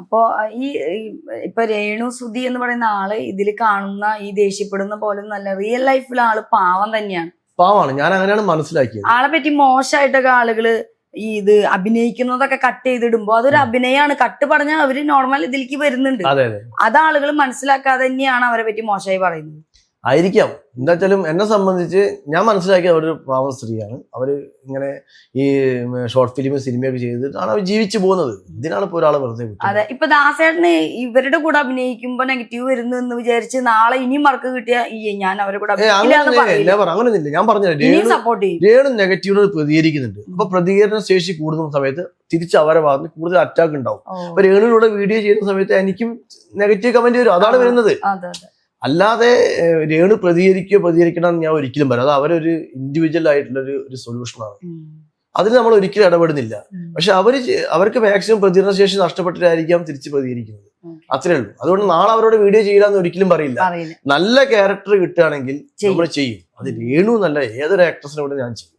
അപ്പോ ഈ ഇപ്പൊ രേണു സുധി എന്ന് പറയുന്ന ആള് ഇതിൽ കാണുന്ന ഈ ദേഷ്യപ്പെടുന്ന പോലെ നല്ല റിയൽ ലൈഫിൽ ആള് പാവം തന്നെയാണ്. പാവാണ്, ഞാൻ അങ്ങനെയാണ് മനസ്സിലാക്കിയത്. ആളെ പറ്റി മോശമായിട്ടൊക്കെ ആളുകള് ഈ ഇത് അഭിനയിക്കുന്നതൊക്കെ കട്ട് ചെയ്തിടുമ്പോ അതൊരു അഭിനയമാണ്. കട്ട് പറഞ്ഞാൽ അവര് നോർമൽ ഇതിലേക്ക് വരുന്നുണ്ട്. അത് ആളുകൾ മനസ്സിലാക്കാതെ തന്നെയാണ് അവരെ പറ്റി മോശമായി പറയുന്നത്. ആയിരിക്കാം. എന്താ വെച്ചാലും എന്നെ സംബന്ധിച്ച് ഞാൻ മനസ്സിലാക്കിയ അവരൊരു പാവം സ്ത്രീയാണ്. അവര് ഇങ്ങനെ ഈ ഷോർട്ട് ഫിലിം സിനിമയൊക്കെ ചെയ്തിട്ടാണ് അവർ ജീവിച്ചു പോകുന്നത്. ഇതിനാണ് ഇപ്പൊ ഒരാളെ വെറുതെ. അതെ, ഇപ്പൊ ദാസേട്ടന് ഇവരുടെ കൂടെ അഭിനയിക്കുമ്പോ നെഗറ്റീവ് വരുന്നു എന്ന് വിചാരിച്ച് നാളെ ഇനിയും മാർക്ക് കിട്ടിയ ഞാൻ അവരുടെ കൂടെ അങ്ങനെയൊന്നുമില്ല. ഞാൻ പറഞ്ഞത് രേണു നെഗറ്റീവിനോട് പ്രതികരിക്കുന്നുണ്ട്. അപ്പൊ പ്രതികരണ ശേഷി കൂടുന്ന സമയത്ത് തിരിച്ച് അവരെ ഭാഗത്ത് കൂടുതൽ അറ്റാക്ക് ഉണ്ടാവും. അപ്പൊ രേണുവിലൂടെ വീഡിയോ ചെയ്യുന്ന സമയത്ത് എനിക്കും നെഗറ്റീവ് കമന്റ് വരും. അതാണ് വരുന്നത്. അല്ലാതെ രേണു പ്രതികരിക്കണം എന്ന് ഞാൻ ഒരിക്കലും പറയാം. അത് അവരൊരു ഇൻഡിവിജ്വൽ ആയിട്ടുള്ള ഒരു സൊല്യൂഷനാണ്. അതിൽ നമ്മൾ ഒരിക്കലും ഇടപെടുന്നില്ല. പക്ഷെ അവർക്ക് മാക്സിമം പ്രതികരണശേഷി നഷ്ടപ്പെട്ടിട്ടായിരിക്കാം തിരിച്ച് പ്രതികരിക്കുന്നത്. അത്രേ ഉള്ളൂ. അതുകൊണ്ട് നാളെ അവരോട് വീഡിയോ ചെയ്യില്ലെന്ന് ഒരിക്കലും പറയില്ല. നല്ല ക്യാരക്ടർ കിട്ടുകയാണെങ്കിൽ നമ്മൾ ചെയ്യും. അത് രേണു നല്ല ഏതൊരു ആക്ട്രസിനോട് ഞാൻ ചെയ്യും.